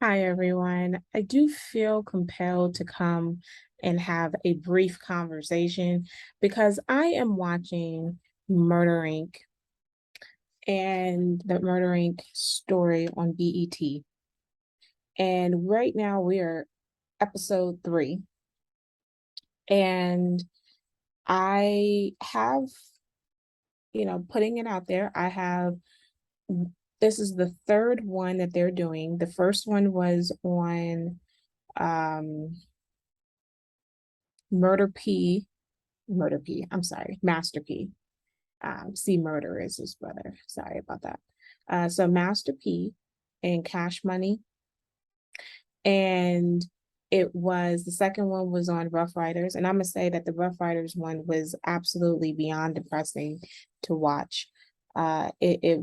Hi, everyone. I do feel compelled to come and have a brief conversation because I am watching Murder Inc. and the Murder Inc. story on BET. And right now we are episode 3. And I have, putting it out there, this is the third one that they're doing. The first one was on um, Murder P I'm sorry, Master P. C Murder is his brother. Sorry about that. So Master P and Cash Money. And the second one was on Rough Riders. And I'm gonna say that the Rough Riders one was absolutely beyond depressing to watch. Uh it, it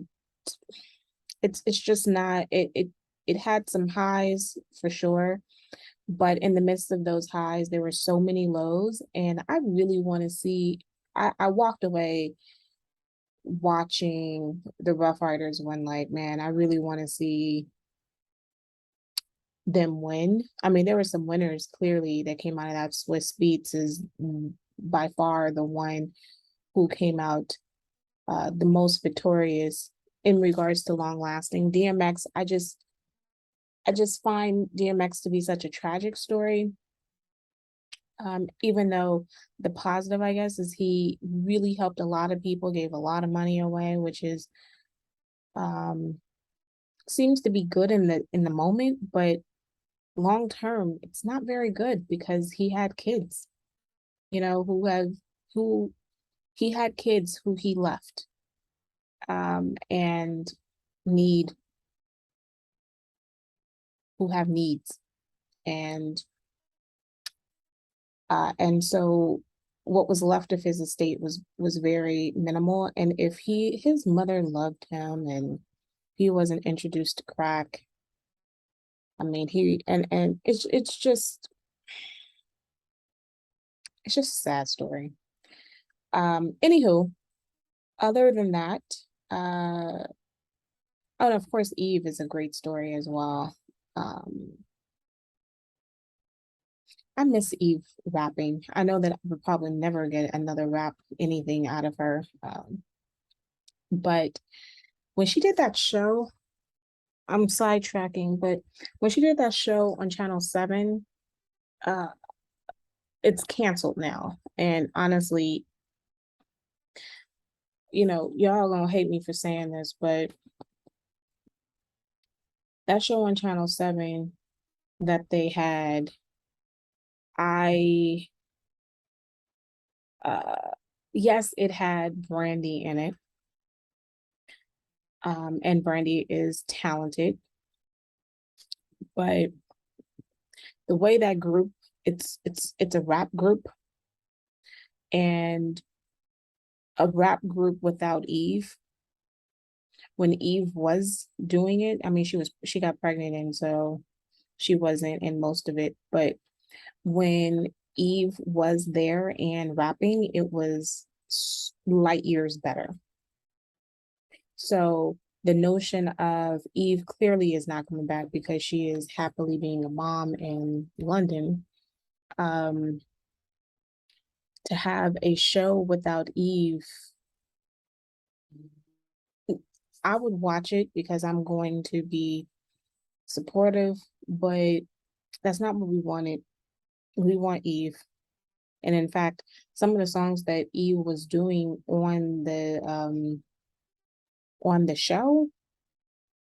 it's just not it had some highs for sure, but in the midst of those highs, there were so many lows, and I really want to see. I walked away watching the Rough Riders one, like, man, I really want to see them win. I mean, there were some winners clearly that came out of that. Swiss Beats is by far the one who came out the most victorious in regards to long lasting. DMX, I just find DMX to be such a tragic story. Even though the positive, I guess, is he really helped a lot of people, gave a lot of money away, which is um seems to be good in the moment, but long term, it's not very good because he had kids, who he had kids who he left, and need who have needs, and so what was left of his estate was very minimal. And if his mother loved him and he wasn't introduced to crack, I mean, he and it's just a sad story. Anywho, other than that, uh, oh, and of course, Eve is a great story as well. Um, I miss Eve rapping. I know that I would probably never get another rap anything out of her. But when she did that show, I'm sidetracking, but when she did that show on Channel 7, uh, it's canceled now. And honestly, y'all gonna hate me for saying this, but that show on Channel 7 that they had, I uh yes, it had Brandy in it. And Brandy is talented, but the way that group, it's a rap group, and a rap group without Eve. When Eve was doing it, I mean, she got pregnant, and so she wasn't in most of it. But when Eve was there and rapping, it was light years better. So the notion of Eve clearly is not coming back because she is happily being a mom in London. Um, to have a show without Eve, I would watch it because I'm going to be supportive, but that's not what we wanted. We want Eve. And in fact, some of the songs that Eve was doing on the show,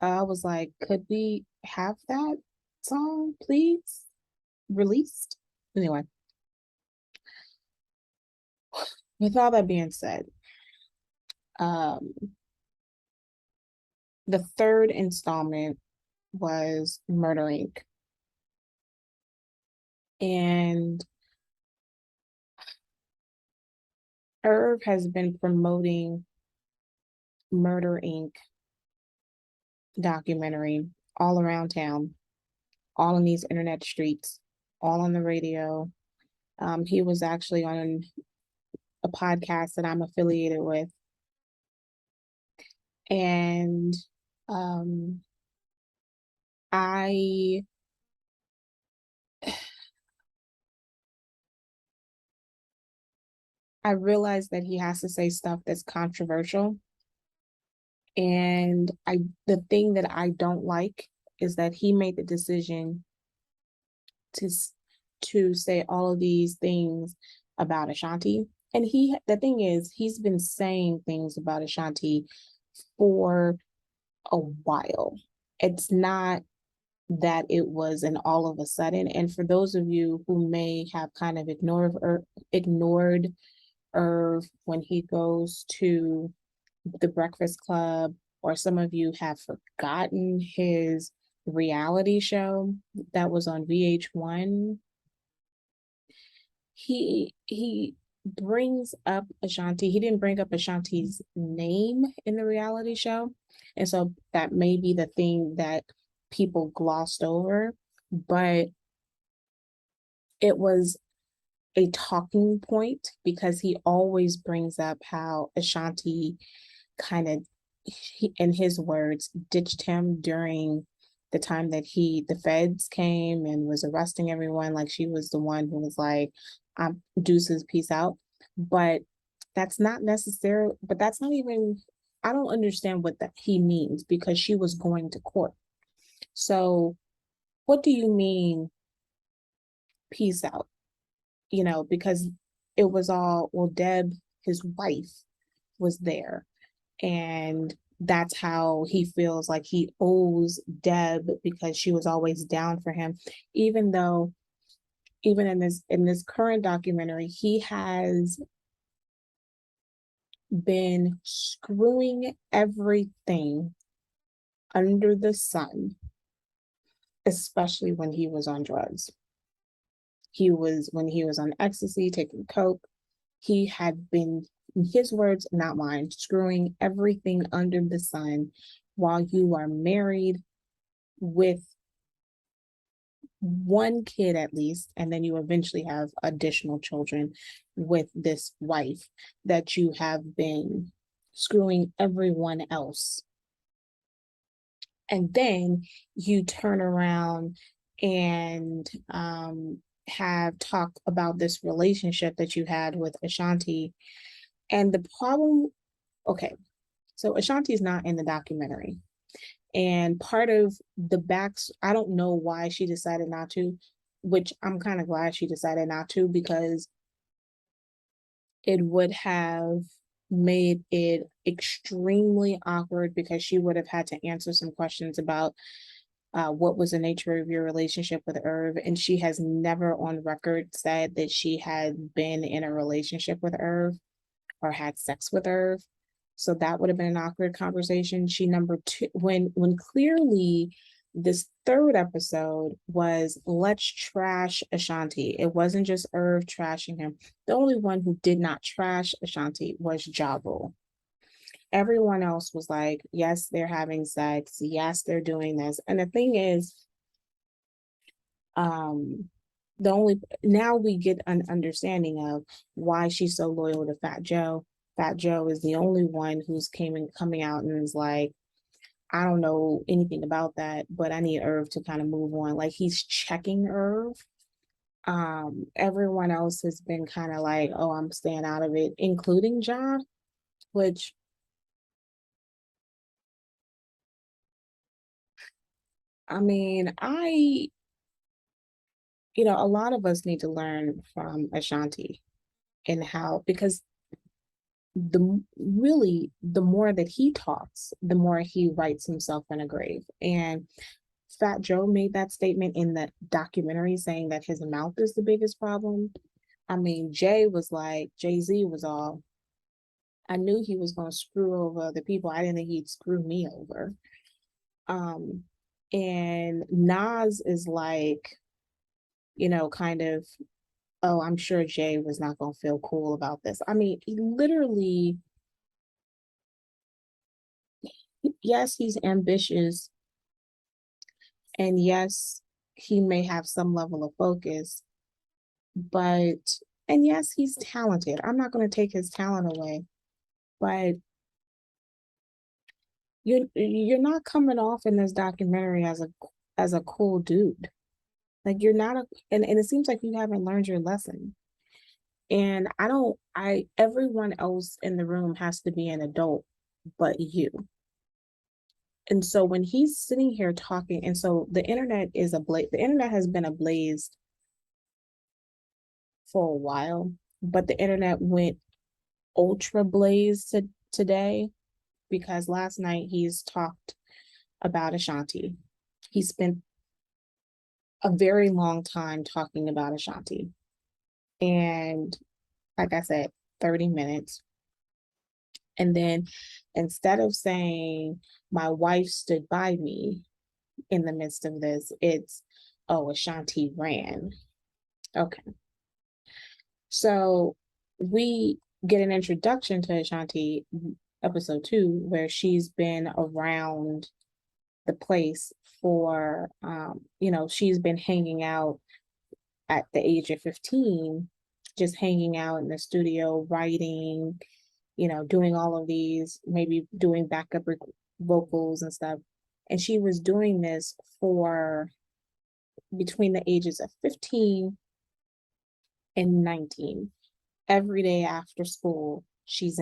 I was like, could we have that song, please? Released? Anyway, with all that being said, um, the third installment was Murder Inc. And Irv has been promoting Murder Inc. documentary all around town, all in these internet streets, all on the radio. He was actually on a podcast that I'm affiliated with. And um, I I realize that he has to say stuff that's controversial. And the thing that I don't like is that he made the decision to to say all of these things about Ashanti. And the thing is, he's been saying things about Ashanti for a while. It's not that it was an all of a sudden. And for those of you who may have kind of ignored Irv when he goes to the Breakfast Club, or some of you have forgotten his reality show that was on VH1, he brings up Ashanti. He didn't bring up Ashanti's name in the reality show. And so that may be the thing that people glossed over, but it was a talking point because he always brings up how Ashanti kind of, in his words, ditched him during the time that the feds came and was arresting everyone. Like she was the one who was like, deuces, peace out. But that's not necessarily, but that's not even, I don't understand what that he means because she was going to court. So what do you mean, peace out? Because it was all, well, Deb, his wife, was there. And that's how he feels like he owes Deb because she was always down for him. Even though, even in this current documentary, he has been screwing everything under the sun, especially when he was on drugs. When he was on ecstasy, taking coke, he had been, in his words, not mine, screwing everything under the sun while you are married with one kid at least, and then you eventually have additional children with this wife that you have been screwing everyone else. And then you turn around and have talked about this relationship that you had with Ashanti. And the problem, okay, so Ashanti is not in the documentary. And part of I don't know why she decided not to, which I'm kind of glad she decided not to, because it would have made it extremely awkward because she would have had to answer some questions about what was the nature of your relationship with Irv. And she has never on record said that she had been in a relationship with Irv or had sex with Irv. So that would have been an awkward conversation. She number two, when clearly this third episode was let's trash Ashanti. It wasn't just Irv trashing him. The only one who did not trash Ashanti was Ja Rule. Everyone else was like, yes, they're having sex. Yes, they're doing this. And the thing is, the only now we get an understanding of why she's so loyal to Fat Joe. Fat Joe is the only one who's coming out and is like, I don't know anything about that, but I need Irv to kind of move on. Like he's checking Irv. Everyone else has been kind of like, oh, I'm staying out of it, including John, which I mean, a lot of us need to learn from Ashanti and how, because the more that he talks, the more he writes himself in a grave. And Fat Joe made that statement in the documentary saying that his mouth is the biggest problem. I mean, Jay-Z was all, I knew he was going to screw over other people. I didn't think he'd screw me over. Um, and Nas is like, kind of, oh, I'm sure Jay was not going to feel cool about this. I mean, he literally, yes, he's ambitious. And yes, he may have some level of focus, but, and yes, he's talented. I'm not going to take his talent away, but you're not coming off in this documentary as as a cool dude. Like you're not a and it seems like you haven't learned your lesson. And I don't I everyone else in the room has to be an adult but you. And so when he's sitting here talking, and so the internet is ablaze, the internet has been ablaze for a while, but the internet went ultra blaze today because last night he's talked about Ashanti. He spent a very long time talking about Ashanti. And like I said, 30 minutes. And then instead of saying, my wife stood by me in the midst of this, it's, oh, Ashanti ran. Okay. So we get an introduction to Ashanti episode 2, where she's been around the place for, she's been hanging out at the age of 15, just hanging out in the studio, writing, doing all of these, maybe doing backup vocals and stuff. And she was doing this for between the ages of 15 and 19. Every day after school, she's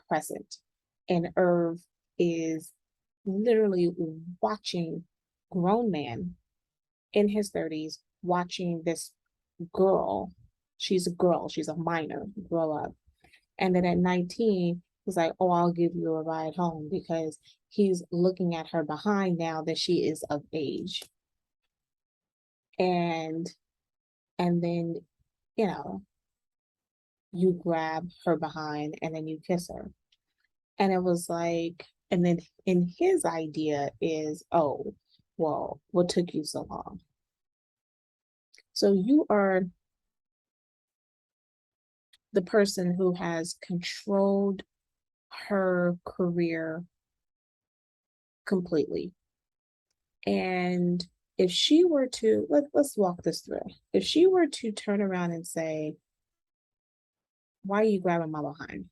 present. And Irv is literally watching grown man in his 30s watching this girl. She's a girl, she's a minor, grow up. And then at 19, he's like, oh, I'll give you a ride home because he's looking at her behind now that she is of age. And then, you know, you grab her behind and then you kiss her. And it was like, and then in his idea is, oh, well, what took you so long? So you are the person who has controlled her career completely. And if she were to, let's walk this through. If she were to turn around and say, why are you grabbing my behind?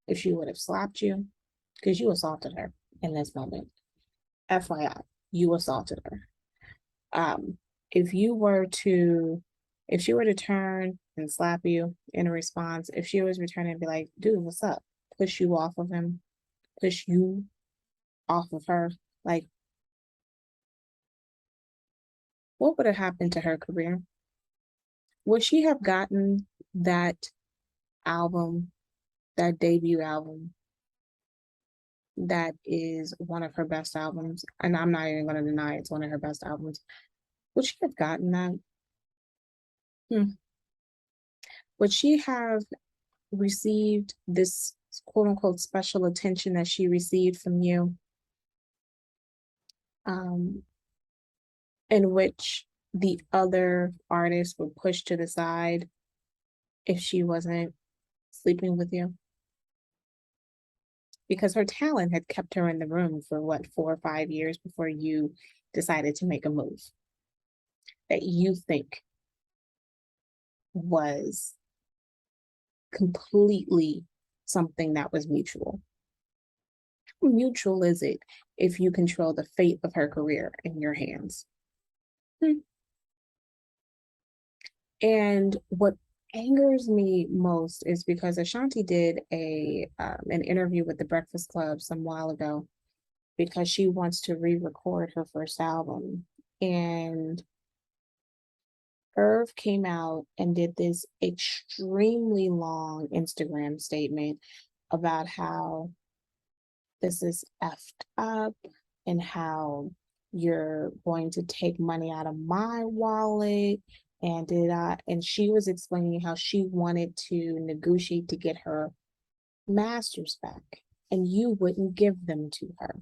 If she would have slapped you, because you assaulted her in this moment. FYI, you assaulted her. Um, if you were to, if she were to turn and slap you in a response, if she was returning and be like, dude, what's up? Push you off of him, push you off of her, like, what would have happened to her career? Would she have gotten that album, that debut album, that is one of her best albums? And I'm not even going to deny it's one of her best albums. Would she have gotten that? Hmm. Would she have received this quote unquote special attention that she received from you, um, in which the other artists were pushed to the side if she wasn't sleeping with you? Because her talent had kept her in the room for what, 4 or 5 years before you decided to make a move that you think was completely something that was mutual. How mutual is it if you control the fate of her career in your hands? And what angers me most is because Ashanti did an interview with the Breakfast Club some while ago because she wants to re-record her first album. And Irv came out and did this extremely long Instagram statement about how this is effed up and how you're going to take money out of my wallet. And she was explaining how she wanted to negotiate to get her masters back, and you wouldn't give them to her.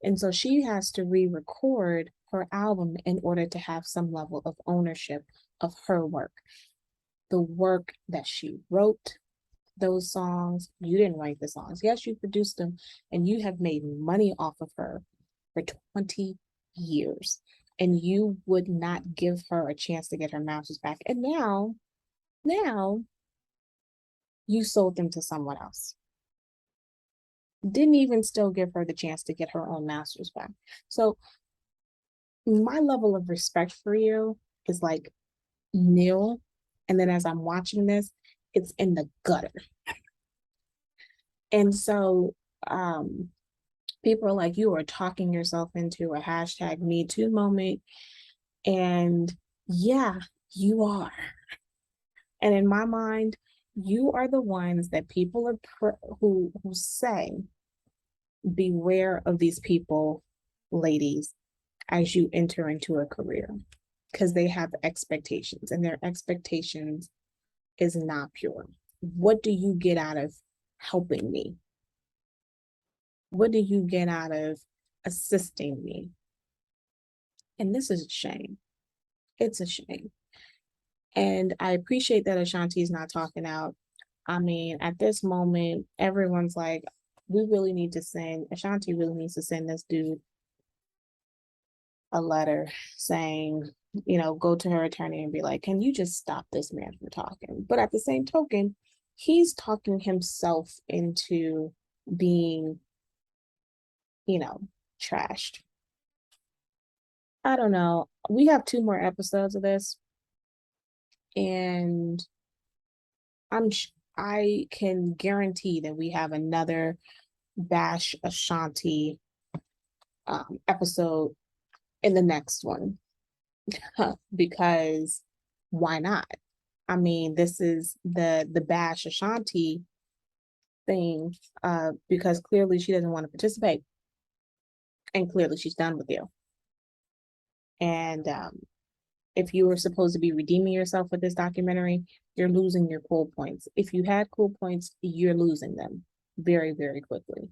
And so she has to re-record her album in order to have some level of ownership of her work. The work that she wrote, those songs, you didn't write the songs. Yes, you produced them, and you have made money off of her for 20 years. And you would not give her a chance to get her masters back. And now you sold them to someone else. didn't even still give her the chance to get her own master's back. So my level of respect for you is like nil. And then as I'm watching this, it's in the gutter. And so people are like, you are talking yourself into a hashtag Me Too moment. And yeah, you are. And in my mind, you are the ones that people are who say, beware of these people, ladies, as you enter into a career, because they have expectations and their expectations is not pure. What do you get out of helping me? What do you get out of assisting me? And this is a shame. It's a shame. And I appreciate that Ashanti is not talking out. I mean, at this moment, everyone's like, we really need to send, Ashanti really needs to send this dude a letter saying, go to her attorney and be like, can you just stop this man from talking? But at the same token, he's talking himself into being, trashed. I don't know. We have 2 more episodes of this, and I can guarantee that we have another Bash Ashanti episode in the next one because why not? I mean, this is the Bash Ashanti thing because clearly she doesn't want to participate, and clearly she's done with you. And if you were supposed to be redeeming yourself with this documentary, you're losing your cool points. If you had cool points, you're losing them very, very quickly.